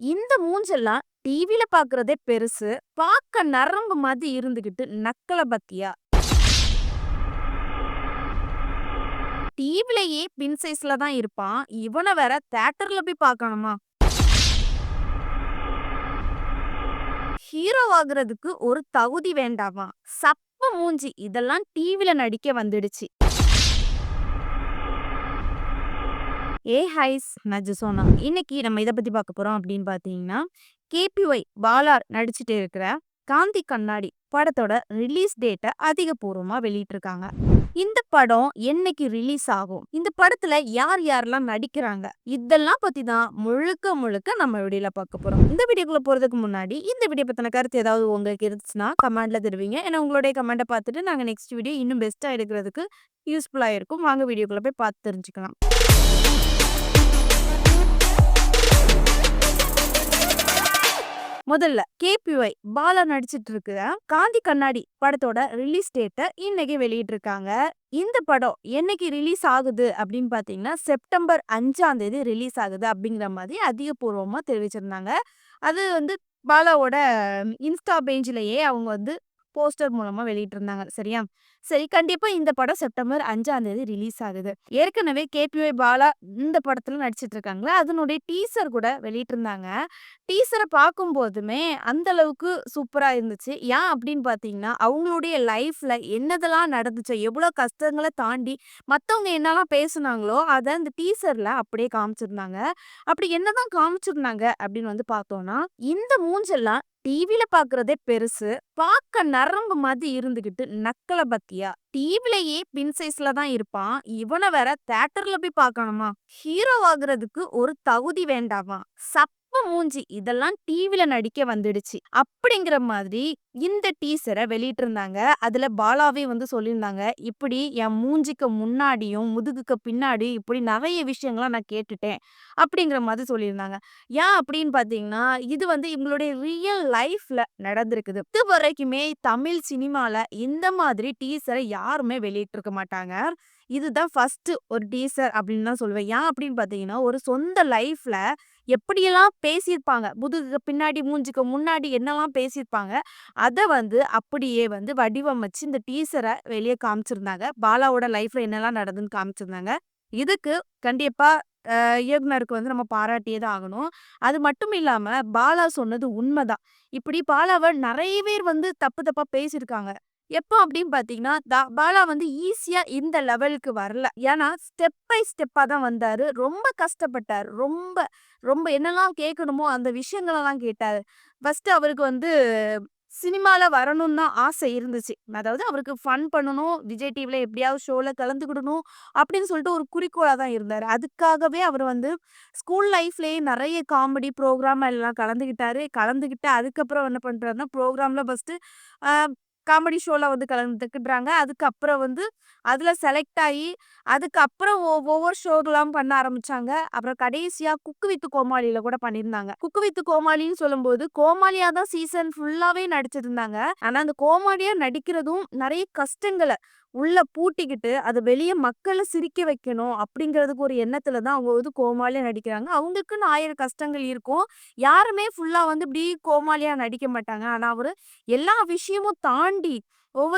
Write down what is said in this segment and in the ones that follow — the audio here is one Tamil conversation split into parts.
இந்த மூஞ்செல்லாம் டிவில பாக்குறதே பெருசு. பாக்க நரம்பு மாதிரி இருந்துகிட்டு நக்கல பாத்தியா? டிவிலயே பின் சைஸ்ல தான் இருப்பான். இவன வேற தியேட்டர்ல போய் பாக்கணுமா? ஹீரோ ஆகுறதுக்கு ஒரு தகுதி வேண்டாமா? சப்ப மூஞ்சி இதெல்லாம் டிவில நடிக்க வந்துடுச்சு. ஹைஸ் நான் ஜெசோனா. இன்னைக்கு நம்ம இத பத்தி பார்க்க போறோம் அப்படின்னு பார்த்தீங்கன்னா, கேபிஒய் பாலார் நடிச்சுட்டு இருக்கிற காந்தி கண்ணாடி படத்தோட ரிலீஸ் டேட்ட அதிகபூர்வமா வெளியிட்டிருக்காங்க. இந்த படம் என்னைக்கு ரிலீஸ் ஆகும்? இந்த படத்துல யார் யாரெல்லாம் நடிக்கிறாங்க? இதெல்லாம் பத்தி தான் முழுக்க முழுக்க நம்ம வீடியோல பார்க்க போறோம். இந்த வீடியோக்குள்ள போறதுக்கு முன்னாடி இந்த வீடியோ பத்தின கருத்து ஏதாவது உங்களுக்கு இருந்துச்சுன்னா கமெண்ட்ல தெரிவிங்க. ஏன்னா உங்களுடைய கமெண்ட்டை பார்த்துட்டு நாங்க நெக்ஸ்ட் வீடியோ இன்னும் பெஸ்ட்டா எடுக்கிறதுக்கு யூஸ்ஃபுல்லா இருக்கும். வாங்க வீடியோக்குள்ள போய் பார்த்து தெரிஞ்சுக்கலாம். முதல்ல கேபிஒய் பாலா நடிச்சிட்டு இருக்கிற காந்தி கண்ணாடி படத்தோட ரிலீஸ் டேட்ட இன்னைக்கு வெளியிட்டிருக்காங்க. இந்த படம் என்னைக்கு ரிலீஸ் ஆகுது அப்படின்னு பாத்தீங்கன்னா செப்டம்பர் 5ஆம் தேதி ரிலீஸ் ஆகுது அப்படிங்கிற மாதிரி அதிகபூர்வமா தெரிவிச்சிருந்தாங்க. அது பாலாவோட இன்ஸ்டா பேஜ்லயே அவங்க போஸ்டர் மூலமா வெளியிட்டிருந்தாங்க. சரியா? சரி, கண்டிப்பா இந்த படம் செப்டம்பர் 5ஆம் தேதி ரிலீஸ் ஆகுது. ஏற்கனவே கேபிஒய் பாலா இந்த படத்துல நடிச்சிட்டு இருக்காங்களா, அதனுடைய டீசர் கூட வெளியிட்டிருந்தாங்க. டீசரை பார்க்கும்போதுமே அந்த அளவுக்கு சூப்பரா இருந்துச்சு. ஏன் அப்படின்னு பார்த்தீங்கன்னா, அவங்களுடைய லைஃப்ல என்னதெல்லாம் நடந்துச்சோ, எவ்வளோ கஷ்டங்கள தாண்டி மத்தவங்க என்னலாம் பேசுனாங்களோ, அத அந்த டீசர்ல அப்படியே காமிச்சிருந்தாங்க. அப்படி என்னதான் காமிச்சிருந்தாங்க அப்படின்னு பார்த்தோம்னா, இந்த மூஞ்செல்லாம் டிவில பாக்குறதே பெருசு. பாக்க நரம்பு மாதிரி இருந்துகிட்டு நக்கல பாத்தியா? டிவிலயே பின் சைஸ்ல தான் இருப்பான். இவன வேற தியேட்டர்ல போய் பாக்கணுமா? ஹீரோ ஆகுறதுக்கு ஒரு தகுதி வேண்டாமா? சப்ப மூஞ்சி இதெல்லாம் டிவில நடிக்க வந்துடுச்சு. அப்படிங்கிற மாதிரி இந்த டீசரை வெளியிட்டிருந்தாங்க. அதுல பாலாவே சொல்லியிருந்தாங்க. இப்படி என் மூஞ்சிக்கு முன்னாடியும் முதுகுக்கு பின்னாடி இப்படி நிறைய விஷயங்கள நான் கேட்டுட்டேன். அப்படிங்கிற மாதிரி சொல்லியிருந்தாங்க. ஏன் அப்படின்னு பார்த்தீங்கன்னா, இது இவங்களுடைய ரியல் லைஃப்ல நடந்திருக்குது. இதுவரைக்குமே தமிழ் சினிமால இந்த மாதிரி டீசர யாருமே வெளியிட்டிருக்க மாட்டாங்க. இதுதான் ஃபர்ஸ்ட் ஒரு டீசர் அப்படின்னு தான் சொல்லுவேன். ஏன் அப்படின்னு பார்த்தீங்கன்னா, ஒரு சொந்த லைஃப்ல எப்படியெல்லாம் பேசியிருப்பாங்க. முதுகுக்கு பின்னாடி, மூஞ்சிக்கு முன்னாடி என்னலாம் பேசியிருப்பாங்க. அத அப்படியே வடிவமைச்சு இந்த டீசர வெளிய காமிச்சிருந்தாங்க. பாலாவோட லைஃப்ல என்னலாம் நடந்ததுன்னு காமிச்சிருந்தாங்க. இதுக்கு கண்டிப்பா இயக்குனருக்கு நம்ம பாராட்டியே தான் ஆகணும். அது மட்டும் இல்லாம பாலா சொன்னது உண்மதான். இப்படி பாலாவ நெறைய பேர் தப்பு தப்பா பேசியிருக்காங்க. எப்போ அப்படின்னு பார்த்தீங்கன்னா, பாலா ஈஸியா இந்த லெவலுக்கு வரல. ஏன்னா ஸ்டெப் பை ஸ்டெப்பா தான் வந்தாரு. ரொம்ப கஷ்டப்பட்டாரு. ரொம்ப ரொம்ப என்னலாம் கேட்கணுமோ அந்த விஷயங்களெல்லாம் கேட்டாரு. ஃபர்ஸ்ட் அவருக்கு சினிமால வரணும்னு தான் ஆசை இருந்துச்சு. அதாவது அவருக்கு ஃபன் பண்ணணும், விஜய் டிவில எப்படியாவது ஷோல கலந்துக்கிடணும் அப்படின்னு சொல்லிட்டு ஒரு குறிக்கோளா தான் இருந்தாரு. அதுக்காகவே அவர் ஸ்கூல் லைஃப்லயே நெறைய காமெடி ப்ரோகிராம் எல்லாம் கலந்துக்கிட்டாரு. கலந்துக்கிட்டு அதுக்கப்புறம் என்ன பண்றாருன்னா, ப்ரோகிராம்ல ஃபர்ஸ்ட்டு அ காமெடி ஷோல கலந்துக்கிட்றாங்க. அதுக்கப்புறம் அதுல செலக்ட் ஆயி, அதுக்கப்புறம் ஒவ்வொரு ஷோலாம் பண்ண ஆரம்பிச்சாங்க. அப்புறம் கடைசியா குக்கு வித் கோமாளில கூட பண்ணியிருந்தாங்க. குக்கு வித் கோமாளின்னு சொல்லும்போது, கோமாளியா தான் சீசன் ஃபுல்லாவே நடிச்சிருந்தாங்க. ஆனா, அந்த கோமாளியா நடிக்கிறதும் நெறைய கஷ்டங்கள உள்ள பூட்டிக்கிட்டு, அத வெளிய மக்கள சிரிக்க வைக்கணும் அப்படிங்கிறதுக்கு ஒரு எண்ணத்துல தான் அவங்க கோமாளியா நடிக்கிறாங்க. அவங்களுக்குன்னு 1000 கஷ்டங்கள் இருக்கும். யாருமே ஃபுல்லா இப்படி கோமாளியா நடிக்க மாட்டாங்க. ஆனா, அவரு எல்லா விஷயமும் தாண்டி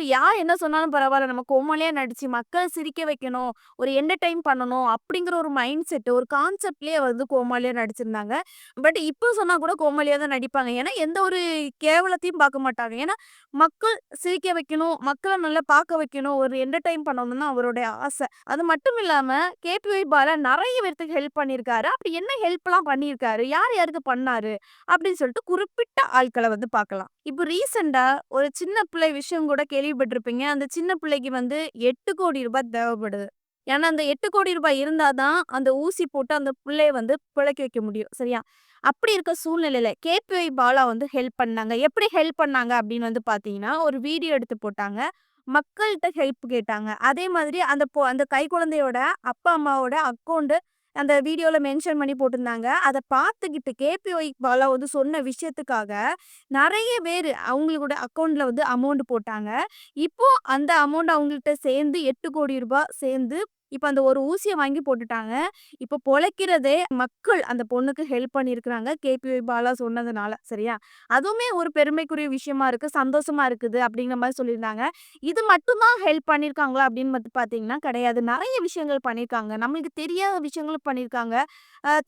யார் என்ன சொன்னாலும் பரவால்ல. நம்ம கோமாளியா நடிச்சு மக்கள சிரிக்க வைக்கணும். ஒரு என்டர்டெயின் பண்ணணும் அப்படிங்கிற ஒரு மைண்ட் செட், ஒரு கான்செப்ட்லயே கோமாளியா நடிச்சிருந்தாங்க. பட் இப்ப சொன்னா கூட கோமாளியா தான் நடிப்பாங்க. ஏன்னா, எந்த ஒரு கேவலத்தையும் பார்க்க மாட்டாங்க. ஏன்னா, மக்கள் சிரிக்க வைக்கணும், மக்கள நல்லா பார்க்க வைக்கணும், ஒரு என்டர்டெயின் பண்ணணும்னு தான் அவருடைய ஆசை. அது மட்டும் இல்லாம கேபிஒய் பாலா நெறைய பேத்துக்கு ஹெல்ப் பண்ணியிருக்காரு. அப்படி என்ன ஹெல்ப்லாம் பண்ணியிருக்காரு? யார் யாருக்கு பண்ணாரு? அப்படின்னு சொல்லிட்டு குறிப்பிட்ட ஆட்கள பார்க்கலாம். இப்போ ரீசென்ட்டா ஒரு சின்ன பிள்ளை விஷயம் கூட கேள்விப்பட்டிருப்பீங்க. அந்த சின்ன பிள்ளைக்கு ரூ. 8,00,00,000 தேவைப்படுது. ஏன்னா, அந்த ரூ. 8,00,00,000 இருந்தா தான் அந்த ஊசி போட்டு அந்த பிள்ளைய பிழைக்க வைக்க முடியும். சரியா? அப்படி இருக்க சூழ்நிலையில கேபிஒய் பாலா ஹெல்ப் பண்ணாங்க. எப்படி ஹெல்ப் பண்ணாங்க அப்படின்னு பார்த்தீங்கன்னா, ஒரு வீடியோ எடுத்து போட்டாங்க. மக்கள்ட்ட ஹெல்ப் கேட்டாங்க. அதே மாதிரி அந்த கைக்குழந்தையோட அப்பா, அம்மாவோட அக்கவுண்ட் அந்த வீடியோல மென்ஷன் பண்ணி போட்டிருந்தாங்க. அத பார்த்துக்கிட்டு கேபிஒய் பாலா சொன்ன விஷயத்துக்காக நெறைய பேரு அவங்களோட அக்கவுண்ட்ல அமௌண்ட் போட்டாங்க. இப்போ அந்த அமௌண்ட் அவங்கள்ட்ட சேர்ந்து ரூ. 8,00,00,000 சேர்ந்து இப்ப அந்த ஒரு ஊசிய வாங்கி போட்டுட்டாங்க. இப்ப பொழைக்கிறதே மக்கள் அந்த பொண்ணுக்கு ஹெல்ப் பண்ணியிருக்கிறாங்க. கேபிஒய் பாலா சொன்னதுனால. சரியா? அதுவுமே ஒரு பெருமைக்குரிய விஷயமா இருக்கு. சந்தோஷமா இருக்குது அப்படிங்கிற மாரி சொல்லியிருந்தாங்க. இது மட்டும் தான் ஹெல்ப் பண்ணியிருக்காங்களா அப்படின்னு வந்து பார்த்தீங்கன்னா, கிடையாது. நெறைய விஷயங்கள் பண்ணியிருக்காங்க. நம்மளுக்கு தெரியாத விஷயங்களும் பண்ணியிருக்காங்க.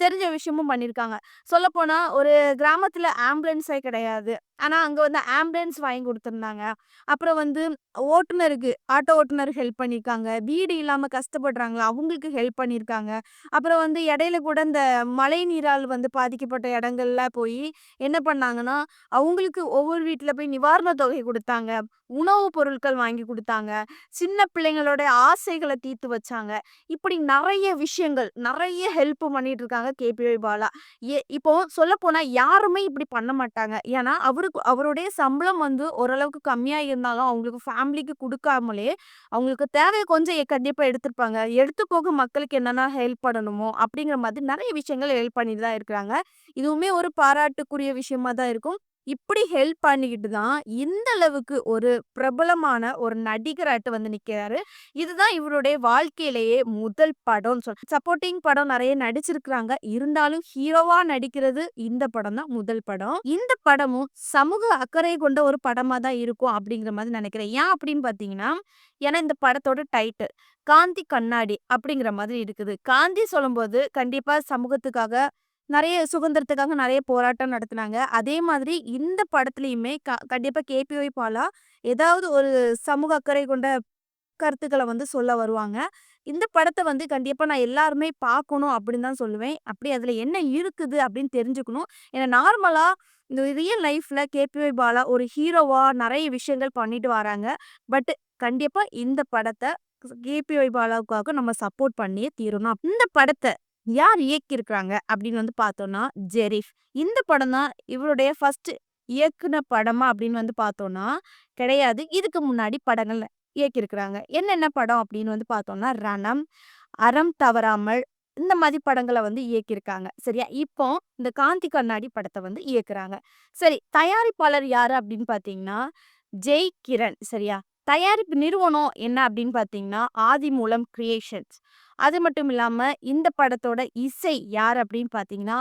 தெரிஞ்ச விஷயமும் பண்ணியிருக்காங்க. சொல்லப்போனா ஒரு கிராமத்துல ஆம்புலன்ஸே கிடையாது. ஆனா, அங்க வந்து ஆம்புலன்ஸ் வாங்கி குடுத்துருந்தாங்க. அப்புறம் வந்து ஓட்டுநருக்கு ஆட்டோ ஓட்டுநர் ஹெல்ப் பண்ணியிருக்காங்க. வீடு இல்லாம கஷ்டப்படுறாங்கல்ல, அவங்களுக்கு ஹெல்ப் பண்ணியிருக்காங்க. அப்புறம் வந்து இடையில கூட இந்த மழை நீரால் வந்து பாதிக்கப்பட்ட இடங்கள்ல போயி என்ன பண்ணாங்கன்னா, அவங்களுக்கு ஒவ்வொரு வீட்ல போய் நிவாரண தொகை குடுத்தாங்க. உணவு பொருட்கள் வாங்கி குடுத்தாங்க. சின்ன பிள்ளைங்களோட ஆசைகள தீர்த்து வச்சாங்க. இப்படி நெறைய விஷயங்கள், நெறைய ஹெல்ப் பண்ணிட்டு இருக்காங்க கேபிஒய் பாலா. இப்போ சொல்லப்போனா யாருமே இப்படி பண்ண மாட்டாங்க. ஏன்னா, அவருடைய சம்பளம் வந்து ஓரளவுக்கு கம்மியா இருந்தாலும், அவங்களுக்கு ஃபேமிலிக்கு குடுக்காமலே, அவங்களுக்கு தேவைய கொஞ்சம் கண்டிப்பா எடுத்திருப்பாங்க. எடுத்து போக மக்களுக்கு என்னென்ன ஹெல்ப் பண்ணணுமோ, அப்படிங்கிற மாதிரி நெறைய விஷயங்கள் ஹெல்ப் பண்ணிட்டு தான் இருக்கிறாங்க. இதுவுமே ஒரு பாராட்டுக்குரிய விஷயமா தான் இருக்கும். இப்படி ஹெல்ப் பண்ணிக்கிட்டு தான் இந்த அளவுக்கு ஒரு பிரபலமான ஒரு நடிகராட்டு வந்து நிக்கிறாரு. இதுதான் இவருடைய வாழ்க்கையிலேயே முதல் படம்னு சப்போர்ட்டிங் படம் நெறைய நடிச்சிருக்கிறாங்க. இருந்தாலும் ஹீரோவா நடிக்கிறது இந்த படம் தான் முதல் படம். இந்த படமும் சமூக அக்கறை கொண்ட ஒரு படமா தான் இருக்கும் அப்படிங்கிற மாதிரி நினைக்கிறேன். ஏன் அப்படின்னு பார்த்தீங்கன்னா, ஏன்னா இந்த படத்தோட டைட்டில் காந்தி கண்ணாடி அப்படிங்கிற மாதிரி இருக்குது. காந்தி சொல்லும்போது கண்டிப்பா சமூகத்துக்காக நெறைய சுதந்திரத்துக்காக நெறைய போராட்டம் நடத்துனாங்க. அதே மாதிரி இந்த படத்துலயுமே கண்டிப்பா கேபிஒய் பாலா ஏதாவது ஒரு சமூக அக்கறை கொண்ட கருத்துக்கள வந்து சொல்ல வருவாங்க. இந்த படத்த வந்து கண்டிப்பா நான் எல்லாருமே பார்க்கணும் அப்படின்னு தான் சொல்லுவேன். அப்படி அதுல என்ன இருக்குது அப்படின்னு தெரிஞ்சுக்கணும். ஏன்னா நார்மலா இந்த ரியல் லைஃப்ல கேபிஒய் பாலா ஒரு ஹீரோவா நெறைய விஷயங்கள் பண்ணிட்டு வராங்க. பட் கண்டிப்பா இந்த படத்த கேபிஒய் பாலாவுக்காக நம்ம சப்போர்ட் பண்ணியே தீரணும். இந்த படத்த யார் இயக்கியிருக்காங்க அப்படின்னு வந்து பார்த்தோம்னா, ஜெரீஃப். இந்த படம் தான் இவருடைய ஃபர்ஸ்ட் இயக்குன படமா அப்படின்னு வந்து பார்த்தோம்னா, கிடையாது. இதுக்கு முன்னாடி படங்கள் இயக்கியிருக்கிறாங்க. என்னென்ன படம் அப்படின்னு வந்து பார்த்தோம்னா, ரணம், அறம் தவறாமல் இந்த மாதிரி படங்கள வந்து இயக்கியிருக்காங்க. சரியா? இப்போ இந்த காந்தி கண்ணாடி படத்த வந்து இயக்குறாங்க. சரி, தயாரிப்பாளர் யாரு அப்படின்னு பார்த்தீங்கன்னா, ஜெய் கிரண். சரியா? தயாரிப்பு நிறுவனம் என்ன அப்படின்னு பார்த்தீங்கன்னா, ஆதிமூலம் கிரியேஷன்ஸ். அது மட்டும் இல்லாம இந்த படத்தோட இசை யார் அப்படின்னு பார்த்தீங்கன்னா,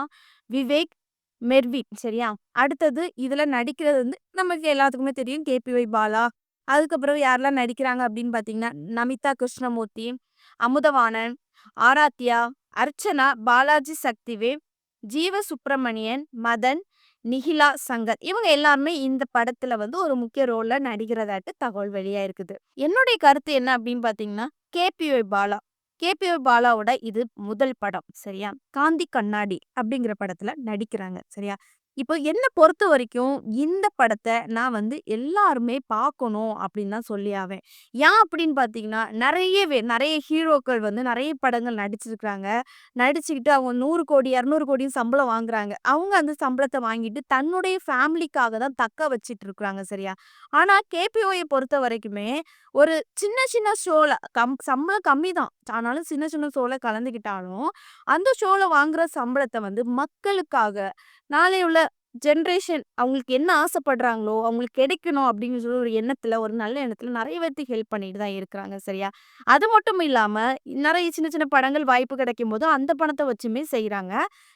விவேக் மெர்வின். சரியா? அடுத்தது இதுல நடிக்கிறது வந்து நமக்கு எல்லாத்துக்குமே தெரியும் கேபிஒய் பாலா. அதுக்கப்புறம் யாரெல்லாம் நடிக்கிறாங்க அப்படின்னு பார்த்தீங்கன்னா, நமிதா கிருஷ்ணமூர்த்தி, அமுதவாணன், ஆராத்யா, அர்ச்சனா, பாலாஜி சக்திவேல், ஜீவ சுப்பிரமணியன், மதன், நிகிலா சங்கர். இவங்க எல்லாருமே இந்த படத்துல வந்து ஒரு முக்கிய ரோல்ல நடிக்கிறதாட்டு தகவல் வெளியாயிருக்குது. என்னுடைய கருத்து என்ன அப்படின்னு பார்த்தீங்கன்னா, கேபிஒய் பாலா. கேபிஒய் பாலாவோட இது முதல் படம். சரியா? காந்தி கண்ணாடி அப்படிங்கிற படத்துல நடிக்கிறாங்க. சரியா? இப்போ என்ன பொறுத்தவரைக்கும் இந்த படத்த நான் வந்து எல்லாருமே பார்க்கணும் அப்படின்னு தான் சொல்லி ஆவேன். ஏன் அப்படின்னு பார்த்தீங்கன்னா, நெறைய ஹீரோக்கள் வந்து நெறைய படங்கள் நடிச்சிருக்காங்க. நடிச்சுக்கிட்டு அவங்க 100,00,00,000, 200,00,00,000 சம்பளம் வாங்குறாங்க. அவங்க அந்த சம்பளத்த வாங்கிட்டு தன்னுடைய ஃபேமிலிக்காக தான் தக்க வச்சுட்டு இருக்காங்க. சரியா? ஆனா கேபிஓய பொறுத்தவரைக்குமே ஒரு சின்ன சின்ன ஷோல சம்பளம் கம்மி தான். ஆனாலும் சின்ன சின்ன ஷோல கலந்துக்கிட்டாலும், அந்த ஷோல வாங்குற சம்பளத்த வந்து மக்களுக்காக நாளை உள்ள ஜெனரேஷன் அவங்களுக்கு என்ன ஆசைப்படுறாங்களோ, அவங்களுக்கு கிடைக்கணும் அப்படின்னு சொல்லி ஒரு எண்ணத்துல, ஒரு நல்ல எண்ணத்துல நெறைய பேத்துக்கு ஹெல்ப் பண்ணிட்டு தான் இருக்கிறாங்க. சரியா? அது மட்டும் இல்லாம, நெறைய சின்ன சின்ன படங்கள் வாய்ப்பு கிடைக்கும்போது, அந்த பணத்த வச்சுமே செய்றாங்க.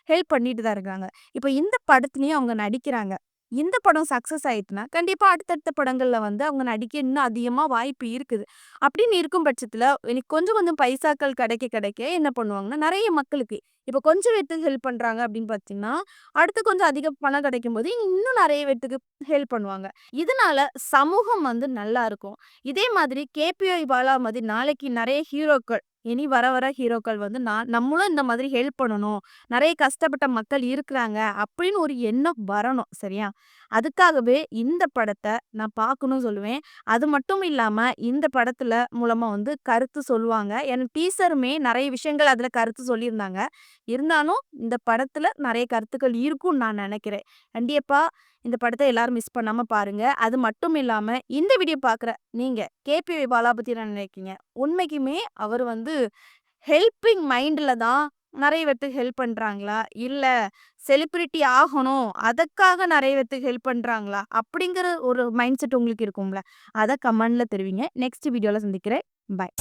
ஹெல்ப் பண்ணிட்டு தான் இருக்காங்க. இப்ப இந்த படத்துலயும் அவங்க நடிக்கிறாங்க. இந்த படம் சக்சஸ் ஆயிட்டுனா, கண்டிப்பா அடுத்தடுத்த படங்கள்ல வந்து அவங்க நடிக்க இன்னும் அதிகமா வாய்ப்பு இருக்குது. அப்படின்னு இருக்கும் பட்சத்துல, எனக்கு கொஞ்சம் கொஞ்சம் பைசாக்கள் கிடைக்க கிடைக்க என்ன பண்ணுவாங்கன்னா, நெறைய மக்களுக்கு இப்ப கொஞ்சம் பேத்துக்கு ஹெல்ப் பண்றாங்க அப்படின்னு பார்த்தீங்கன்னா, அடுத்து கொஞ்சம் அதிக பணம் கிடைக்கும்போது, இன்னும் நெறைய பேத்துக்கு ஹெல்ப் பண்ணுவாங்க. இதனால சமூகம் வந்து நல்லா இருக்கும். இதே மாதிரி கேபிஒய் பாலா மாதிரி நாளைக்கு நெறைய ஹீரோக்கள் இனி வர வர ஹீரோக்கள் வந்து நம்மளும் இந்த மாதிரி ஹெல்ப் பண்ணணும். நெறைய கஷ்டப்பட்ட மக்கள் இருக்கிறாங்க அப்படின்னு ஒரு எண்ணம் வரணும். சரியா? அதுக்காகவே இந்த படத்த நான் பார்க்கணும்னு சொல்லுவேன். அது மட்டும் இல்லாம இந்த படத்துல மூலமா வந்து கருத்து சொல்லுவாங்க. ஏன்னா டீசருமே நெறைய விஷயங்கள் அதுல கருத்து சொல்லியிருந்தாங்க. இருந்தாலும் இந்த படத்துல நெறைய கருத்துக்கள் இருக்கும்னு நான் நெனைக்கிறேன். கண்டிப்பா இந்த படத்த எல்லாரும் மிஸ் பண்ணாம பாருங்க. அது மட்டும் இல்லாம இந்த வீடியோ பார்க்குற நீங்க கேபிஒய் பாலா பத்தி என்ன நினைக்கிறீங்க? உண்மைக்குமே அவர் வந்து ஹெல்பிங் மைண்ட்ல தான் நெறைய பேத்துக்கு ஹெல்ப் பண்றாங்களா? இல்ல செலிபிரிட்டி ஆகணும், அதற்காக நெறைய பேத்துக்கு ஹெல்ப் பண்றாங்களா? அப்படிங்கிற ஒரு மைண்ட் செட் உங்களுக்கு இருக்கும்ல. அத கமெண்ட்ல தெரிவிங்க. நெக்ஸ்ட் வீடியோல சந்திக்கிறேன். பாய்.